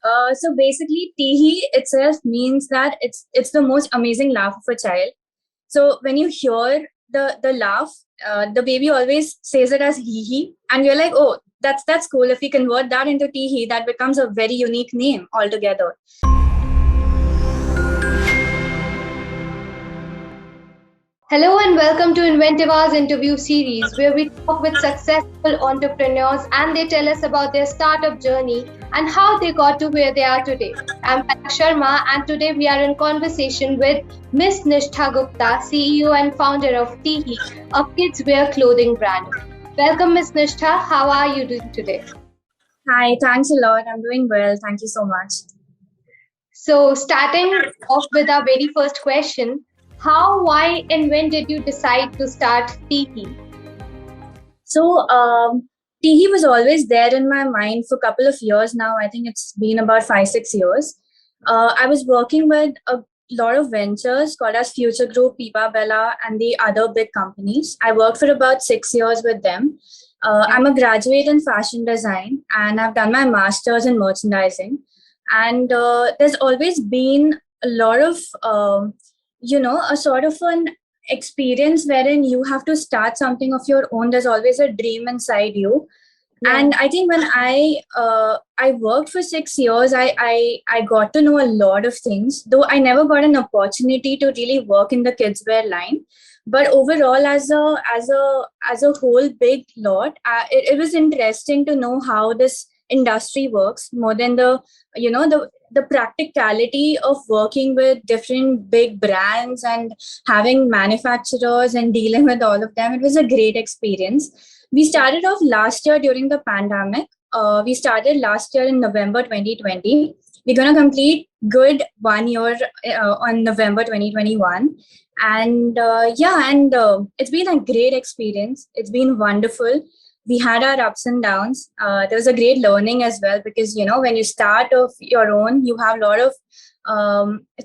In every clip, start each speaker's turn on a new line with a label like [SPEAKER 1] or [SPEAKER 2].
[SPEAKER 1] So basically, TeeHee itself means that it's the most amazing laugh of a child. So when you hear the laugh, the baby always says it as hee hee, and you're like, oh, that's cool. If we convert that into TeeHee, that becomes a very unique name altogether.
[SPEAKER 2] Hello and welcome to Inventiva's interview series, where we talk with successful entrepreneurs and they tell us about their startup journey and how they got to where they are today. I'm Palak Sharma, and today we are in conversation with Miss Nishtha Gupta, CEO and founder of TeeHee, a kidswear clothing brand. Welcome, Miss Nishtha. How are you doing today?
[SPEAKER 1] Hi, thanks a lot. I'm doing well. Thank you so much.
[SPEAKER 2] So, starting off with our very first question, how, why, and when did you decide to start TeeHee?
[SPEAKER 1] So, TeeHee was always there in my mind for a couple of years now. I think it's been about 5-6 years. I was working with a lot of ventures called as Future Group, Pipa Bella, and the other big companies. I worked for about 6 years with them. I'm a graduate in fashion design, and I've done my master's in merchandising. And there's always been a lot of, a sort of an experience wherein you have to start something of your own. There's always a dream inside you. Yeah. And I think when I worked for 6 years, I got to know a lot of things, though I never got an opportunity to really work in the kidswear line. But overall, as a whole big lot, it was interesting to know how this industry works more than the practicality of working with different big brands and having manufacturers and dealing with all of them. It was a great experience. We started off last year during the pandemic. We started last year in November 2020. We're going to complete good 1 year on November 2021. And it's been a great experience. It's been wonderful. We had our ups and downs. There was a great learning as well, because, when you start off your own, you have a lot of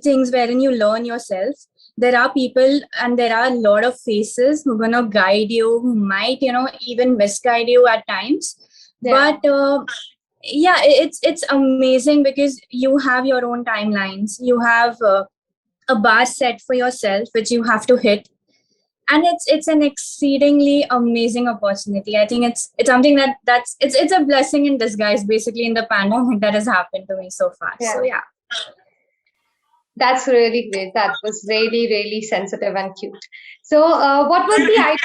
[SPEAKER 1] things wherein you learn yourself. There are people and there are a lot of faces who are going to guide you, who might, even misguide you at times. Yeah. But it's amazing because you have your own timelines. You have a bar set for yourself, which you have to hit. And it's an exceedingly amazing opportunity. I think it's something that's a blessing in disguise, basically, in the pandemic that has happened to me so far. Yeah. So yeah.
[SPEAKER 2] That's really great. That was really, really sensitive and cute. So, what was the idea?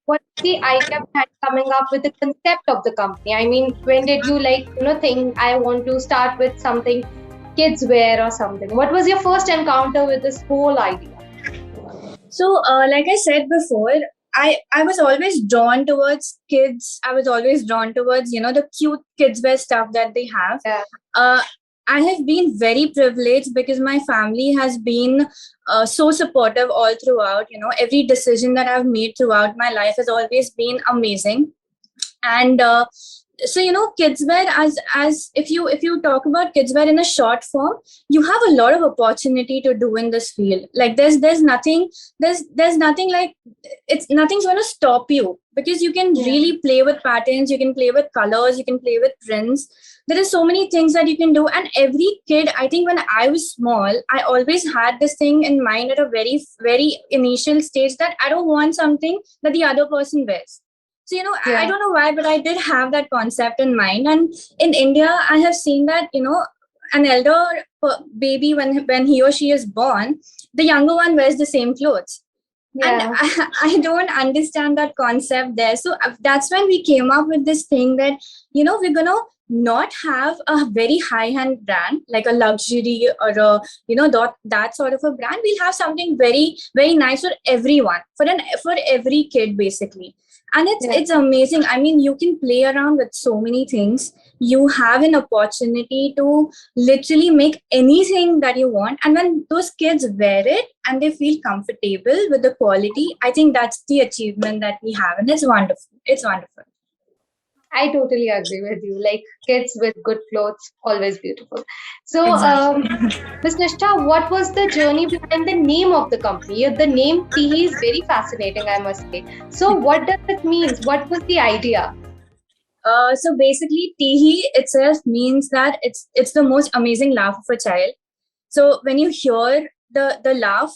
[SPEAKER 2] What's the idea behind coming up with the concept of the company? I mean, when did you think I want to start with something kidswear or something? What was your first encounter with this whole idea?
[SPEAKER 1] So, like I said before, I was always drawn towards kids. I was always drawn towards, the cute kidswear stuff that they have. Yeah. I have been very privileged because my family has been so supportive all throughout. Every decision that I've made throughout my life has always been amazing. And so kidswear, as if you talk about kidswear in a short form, you have a lot of opportunity to do in this field. Like there's nothing like nothing's going to stop you, because you can really play with patterns, you can play with colors, you can play with prints. There are so many things that you can do. And every kid, I think when I was small, I always had this thing in mind at a very, very initial stage, that I don't want something that the other person wears. So, I don't know why, but I did have that concept in mind. And in India, I have seen that, an elder baby, when he or she is born, the younger one wears the same clothes. Yeah. And I don't understand that concept there. So that's when we came up with this thing that, we're going to not have a very high-end brand, like a luxury or that sort of a brand. We'll have something very, very nice for everyone, for every kid, basically. And it's amazing. I mean, you can play around with so many things. You have an opportunity to literally make anything that you want. And when those kids wear it and they feel comfortable with the quality, I think that's the achievement that we have. And it's wonderful. It's wonderful.
[SPEAKER 2] I totally agree with you. Like, kids with good clothes, always beautiful. So, Ms. Nishtha, what was the journey behind the name of the company? The name TeeHee is very fascinating, I must say. So, what does it mean? What was the idea?
[SPEAKER 1] So basically, TeeHee itself means that it's the most amazing laugh of a child. So when you hear the laugh,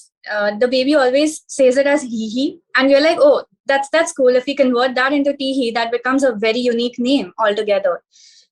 [SPEAKER 1] the baby always says it as hee hee, and you're like, oh, that's cool. If we convert that into TeeHee, that becomes a very unique name altogether.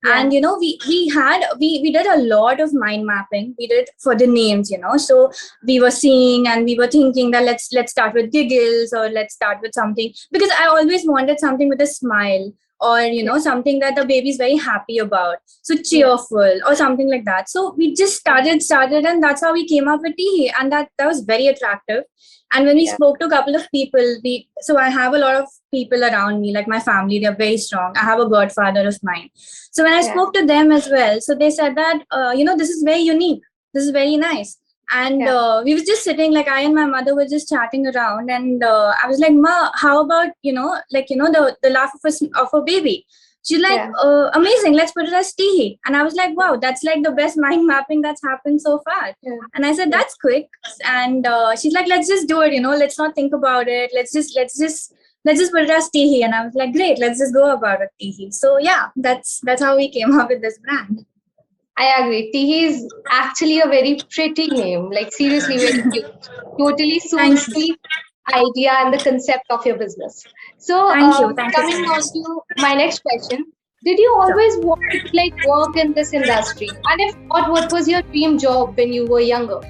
[SPEAKER 2] Yeah.
[SPEAKER 1] And we did a lot of mind mapping. We did for the names, so we were seeing and we were thinking that let's start with giggles, or let's start with something, because I always wanted something with a smile, or something that the baby's very happy about, so cheerful or something like that. So we just started, and that's how we came up with TeeHee, and that was very attractive. And when we spoke to a couple of people, so I have a lot of people around me, like my family, they're very strong. I have a godfather of mine. So when I spoke to them as well, so they said that, this is very unique. This is very nice. And we were just sitting, like I and my mother were just chatting around, and I was like, Ma, how about, the laugh of a baby? She's like, amazing, let's put it as TeeHee. And I was like, wow, that's like the best mind mapping that's happened so far. And I said, that's quick. And she's like, let's just do it, let's not think about it. Let's just put it as TeeHee. And I was like, great, let's just go about it, TeeHee. So yeah, that's how we came up with this brand.
[SPEAKER 2] I agree. TeeHee is actually a very pretty name. Like seriously, very cute. Totally suits the idea and the concept of your business. So coming on to my next question, did you always want to work in this industry? And if not, what was your dream job when you were younger?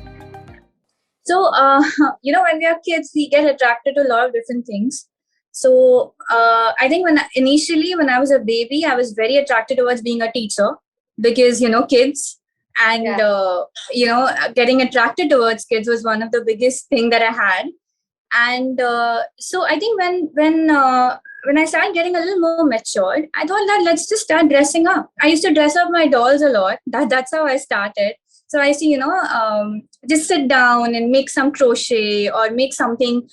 [SPEAKER 1] So, when we are kids, we get attracted to a lot of different things. So I think when I was a baby, I was very attracted towards being a teacher, because, kids, and, getting attracted towards kids was one of the biggest thing that I had. And so I think when I started getting a little more matured, I thought that let's just start dressing up. I used to dress up my dolls a lot. That's how I started. So I used to, just sit down and make some crochet or make something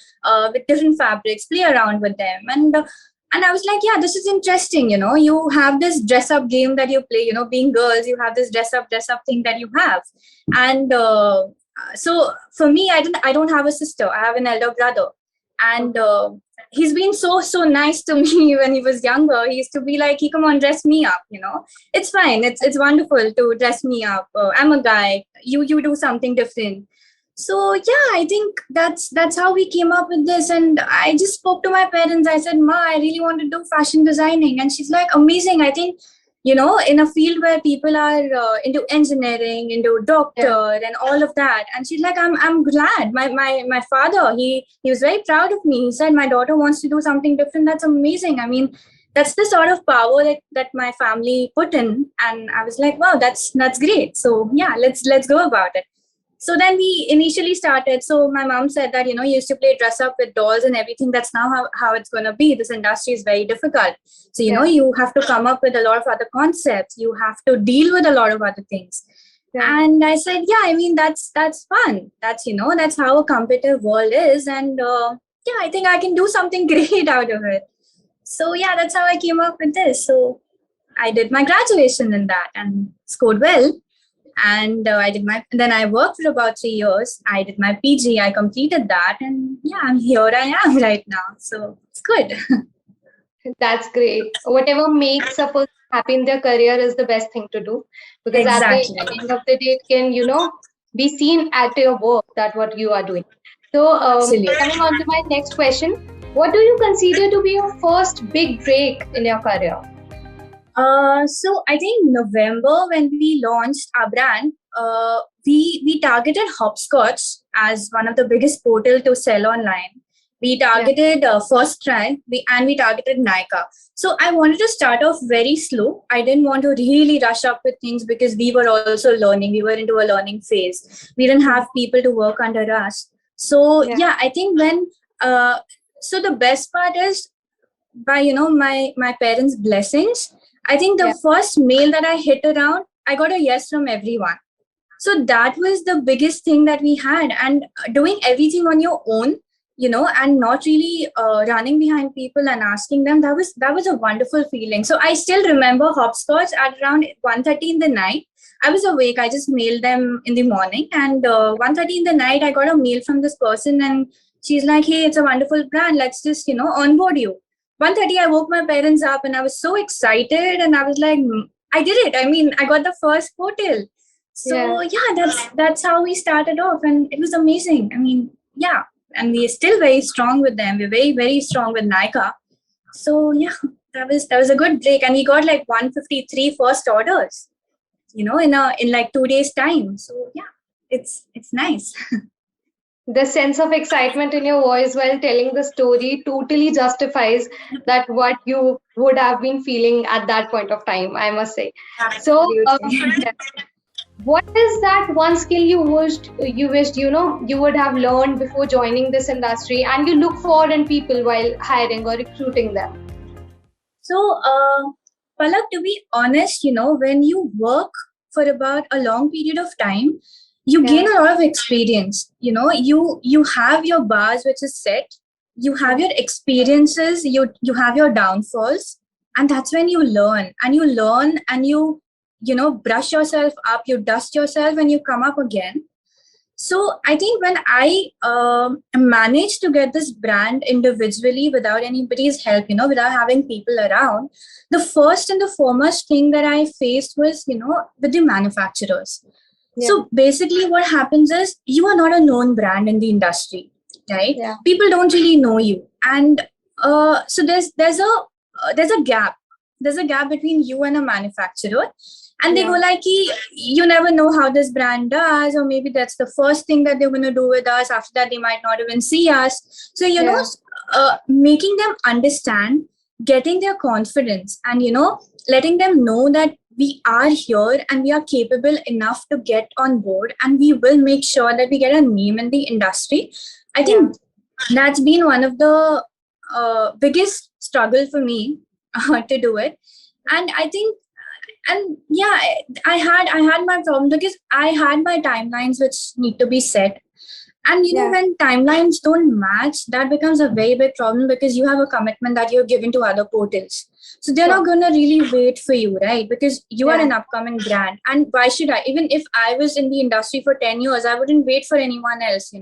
[SPEAKER 1] with different fabrics, play around with them. And I was like, yeah, this is interesting. You have this dress up game that you play, being girls, you have this dress up thing that you have. And so for me, I don't have a sister. I have an elder brother, and he's been so nice to me when he was younger. He used to be like, "Hey, come on, dress me up." It's fine. It's wonderful to dress me up. I'm a guy. You do something different. So yeah, I think that's how we came up with this. And I just spoke to my parents. I said, Ma, I really want to do fashion designing, and she's like, amazing. I think, in a field where people are into engineering, into doctor and all of that. And she's like, I'm glad. My father, he was very proud of me. He said, my daughter wants to do something different. That's amazing. I mean, that's the sort of power that my family put in. And I was like, wow, that's great. So yeah, let's go about it. So then we initially started. So my mom said that, you used to play dress up with dolls and everything. That's now how it's going to be. This industry is very difficult. So, you have to come up with a lot of other concepts. You have to deal with a lot of other things. And I said, yeah, I mean, that's fun. That's how a competitive world is. And I think I can do something great out of it. So yeah, that's how I came up with this. So I did my graduation in that and scored well. And then I worked for about 3 years. I did my PG, I completed that, and yeah, here I am right now. So it's good.
[SPEAKER 2] That's great. Whatever makes a person happy in their career is the best thing to do, because at the end of the day, it can, be seen at your work that what you are doing. So coming on to my next question, what do you consider to be your first big break in your career?
[SPEAKER 1] So I think November, when we launched our brand, we targeted Hopscotch as one of the biggest portal to sell online. We targeted First Try, and we targeted Nykaa. So I wanted to start off very slow. I didn't want to really rush up with things, because we were also learning. We were into a learning phase. We didn't have people to work under us. So yeah I think when so the best part is, by my parents' blessings, I think the first mail that I hit around, I got a yes from everyone. So that was the biggest thing that we had. And doing everything on your own, and not really running behind people and asking them, that was a wonderful feeling. So I still remember Hopscotch at around 1:30 in the night. I was awake. I just mailed them in the morning. And 1:30 in the night, I got a mail from this person, and she's like, hey, it's a wonderful brand. Let's just, onboard you. 1:30 I woke my parents up and I was so excited and I was like, I did it. I mean, I got the first portal. So yeah, that's how we started off, and it was amazing. I mean, yeah, and we're still very strong with them. We're very, very strong with Nika. So yeah, that was a good break, and we got like 153 first orders, in like 2 days time. So yeah, it's nice.
[SPEAKER 2] The sense of excitement in your voice while telling the story totally justifies that what you would have been feeling at that point of time, I must say. So,
[SPEAKER 1] Absolutely.
[SPEAKER 2] what is that one skill you wished you would have learned before joining this industry, and you look for in people while hiring or recruiting them?
[SPEAKER 1] So, Palak, to be honest, when you work for about a long period of time, you gain a lot of experience. You have your bars which is set, you have your experiences, you have your downfalls, and that's when you learn. And you learn and you brush yourself up, you dust yourself, and you come up again. So I think when I managed to get this brand individually without anybody's help, without having people around, the first and the foremost thing that I faced was, with the manufacturers. So basically what happens is you are not a known brand in the industry, right? People don't really know you. And so there's a gap. There's a gap between you and a manufacturer. And they go like, you never know how this brand does, or maybe that's the first thing that they're going to do with us. After that, they might not even see us. So, making them understand, getting their confidence, and, letting them know that we are here and we are capable enough to get on board, and we will make sure that we get a name in the industry. I think that's been one of the biggest struggle for me to do it. And I think, and yeah, I had my problem because I had my timelines which need to be set. And when timelines don't match, that becomes a very big problem because you have a commitment that you're given to other portals. So they're not going to really wait for you, right? Because you are an upcoming brand. And why should I? Even if I was in the industry for 10 years, I wouldn't wait for anyone else,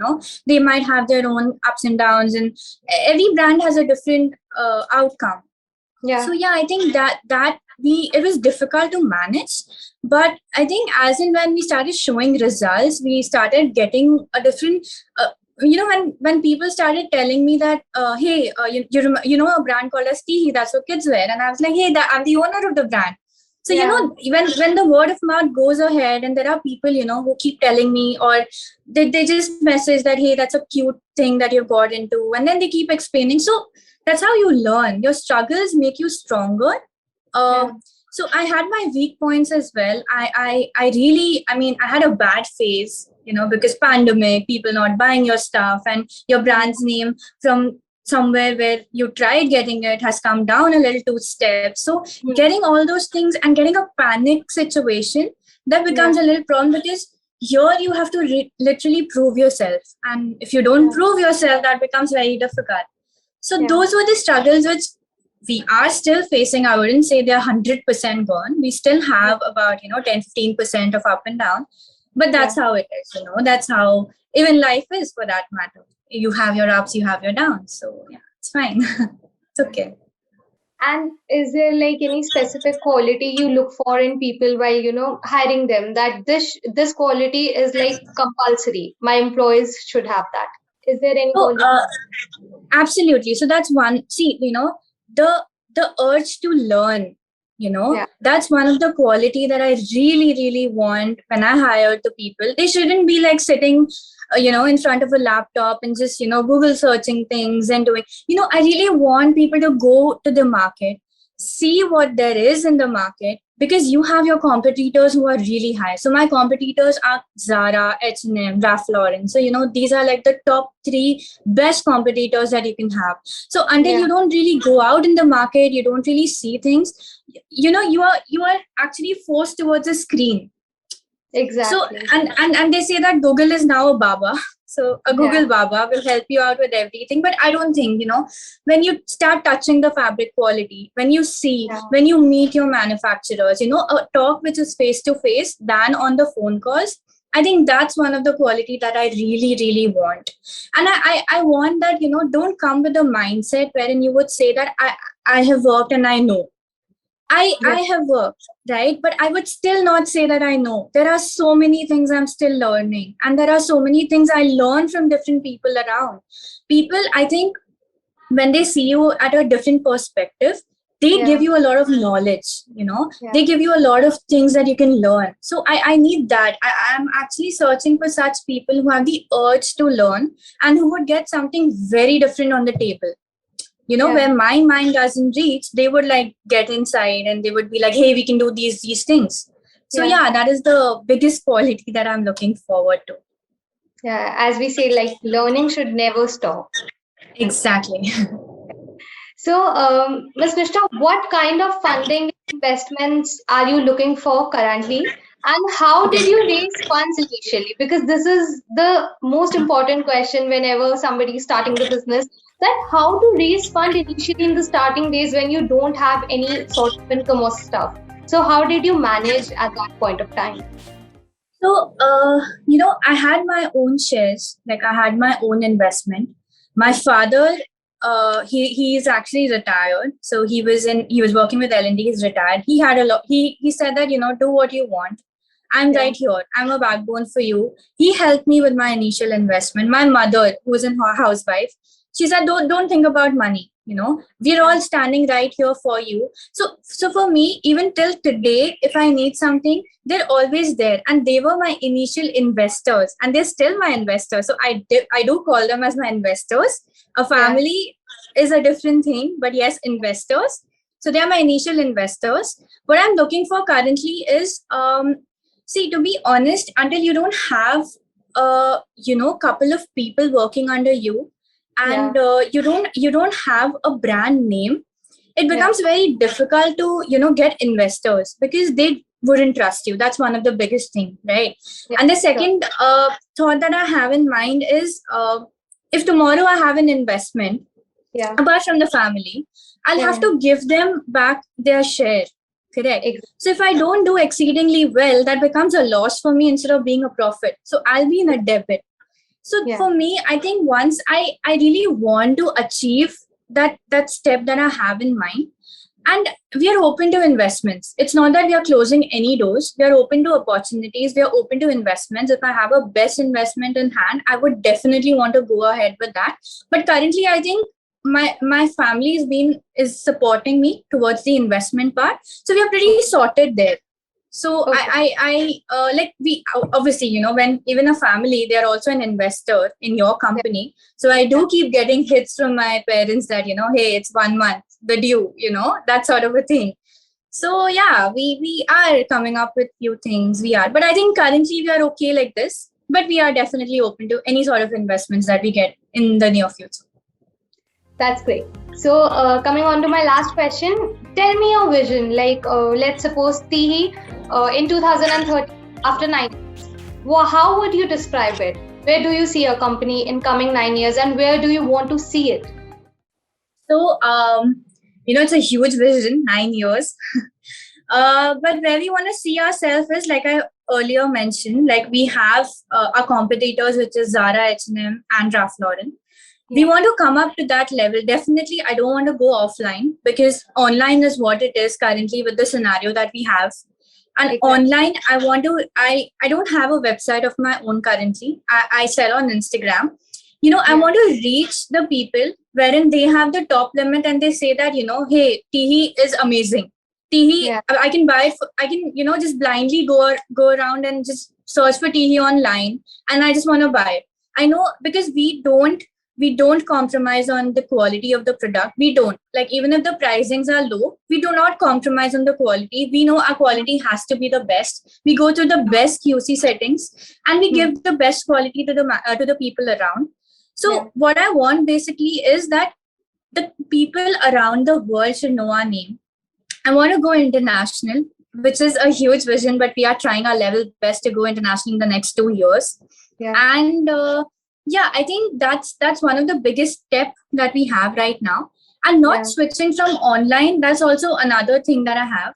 [SPEAKER 1] They might have their own ups and downs, and every brand has a different outcome. So yeah, I think that it was difficult to manage, but I think as in when we started showing results, we started getting a different. When people started telling me that, hey, you know a brand called as TeeHee, that's for kids wear, and I was like, hey, I'm the owner of the brand. So when the word of mouth goes ahead, and there are people who keep telling me, or they just message that, hey, that's a cute thing that you've got into, and then they keep explaining. So that's how you learn. Your struggles make you stronger. So I had my weak points as well. I had a bad phase, because pandemic, people not buying your stuff, and your brand's name from somewhere where you tried getting it has come down a little 2 steps. So getting all those things and getting a panic situation, that becomes a little problem, because here you have to literally prove yourself. And if you don't prove yourself, that becomes very difficult. So those were the struggles which we are still facing. I wouldn't say they're 100% gone. We still have about, 10-15% of up and down. But that's how it is, That's how even life is, for that matter. You have your ups, you have your downs. So yeah, it's fine. It's okay.
[SPEAKER 2] And is there like any specific quality you look for in people while hiring them, that this quality is like compulsory, my employees should have that? Is there any quality?
[SPEAKER 1] Absolutely. So that's one. See, the urge to learn, that's one of the quality that I really, really want when I hire the people. They shouldn't be like sitting, in front of a laptop and just, Google searching things and doing, I really want people to go to the market, see what there is in the market, because you have your competitors who are really high. So my competitors are Zara, H&M, Ralph Lauren. So, these are like the top 3 best competitors that you can have. So until you don't really go out in the market, you don't really see things, you are actually forced towards a screen.
[SPEAKER 2] Exactly.
[SPEAKER 1] So, and they say that Google is now a Baba. So a Google Baba will help you out with everything. But I don't think, when you start touching the fabric quality, when you see, when you meet your manufacturers, a talk which is face to face than on the phone calls, I think that's one of the quality that I really, really want. And I want that, don't come with a mindset wherein you would say that I have worked and I know. I have worked, right? But I would still not say that I know. There are so many things I'm still learning. And there are so many things I learn from different people around. People, I think, when they see you at a different perspective, they give you a lot of knowledge, they give you a lot of things that you can learn. So I need that. I'm actually searching for such people who have the urge to learn and who would get something very different on the table. Where my mind doesn't reach, they would like get inside and they would be like, hey, we can do these things. So yeah, that is the biggest quality that I'm looking forward to.
[SPEAKER 2] Yeah, as we say, like learning should never stop.
[SPEAKER 1] Exactly.
[SPEAKER 2] So, Ms. Nishtha, what kind of funding investments are you looking for currently? And how did you raise funds initially? Because this is the most important question whenever somebody is starting the business, that how to raise fund initially in the starting days when you don't have any sort of income or stuff. So how did you manage at that point of time?
[SPEAKER 1] So, I had my own shares, like I had my own investment. My father, he is actually retired. So he was working with L&D, he's retired. He had a lot, he said that, do what you want. I'm right here. I'm a backbone for you. He helped me with my initial investment. My mother, who was a housewife, she said, don't think about money. We're all standing right here for you. So for me, even till today, if I need something, they're always there. And they were my initial investors and they're still my investors. So I do call them as my investors. A family is a different thing, but yes, investors. So they are my initial investors. What I'm looking for currently is, see, to be honest, until you don't have couple of people working under you, and you don't have a brand name, it becomes very difficult to get investors because they wouldn't trust you. That's one of the biggest thing, right? And the second thought that I have in mind is, if tomorrow I have an investment, apart from the family, I'll have to give them back their share. Correct. So if I don't do exceedingly well, that becomes a loss for me instead of being a profit. So I'll be in a debit. So for me, I think once I really want to achieve that step that I have in mind, and we are open to investments. It's not that we are closing any doors. We are open to opportunities. We are open to investments. If I have a best investment in hand, I would definitely want to go ahead with that. But currently, I think my family is supporting me towards the investment part. So we are pretty sorted there. So I like we obviously, when even a family, they are also an investor in your company. So I do keep getting hits from my parents that, hey, it's 1 month, the due, that sort of a thing. So yeah, we are coming up with few things. But I think currently we are okay like this, but we are definitely open to any sort of investments that we get in the near future.
[SPEAKER 2] That's great. So coming on to my last question, tell me your vision. Like let's suppose TeeHee in 2030, after 9 years, how would you describe it? Where do you see your company in coming 9 years, and where do you want to see it?
[SPEAKER 1] So it's a huge vision, 9 years. But where we want to see ourselves is, like I earlier mentioned, like we have our competitors, which is Zara, H&M, and Ralph Lauren. We want to come up to that level. Definitely, I don't want to go offline because online is what it is currently with the scenario that we have. And online, I don't have a website of my own currently. I sell on Instagram. I want to reach the people wherein they have the top limit and they say that, hey, TeeHee is amazing. TeeHee, I can buy it. I can, just blindly go around and just search for TeeHee online and I just want to buy it. I know, because we don't compromise on the quality of the product. We don't, like, even if the pricings are low, we do not compromise on the quality. We know our quality has to be the best. We go to the best QC settings and we give the best quality to the people around. So what I want basically is that the people around the world should know our name. I want to go international, which is a huge vision, but we are trying our level best to go international in the next 2 years. And I think that's one of the biggest step that we have right now. And not switching from online, that's also another thing that I have.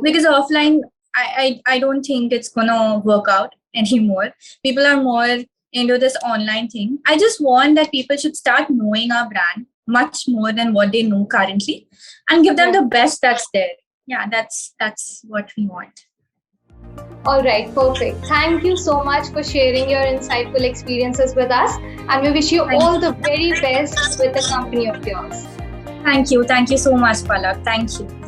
[SPEAKER 1] Because offline, I don't think it's gonna work out. anymore. People are more into this online thing. I just want that people should start knowing our brand much more than what they know currently, and give them the best that's there. Yeah, that's what we want.
[SPEAKER 2] All right, perfect. Thank you so much for sharing your insightful experiences with us, and we wish you all the very best with the company of yours.
[SPEAKER 1] Thank you so much, Palak. Thank you.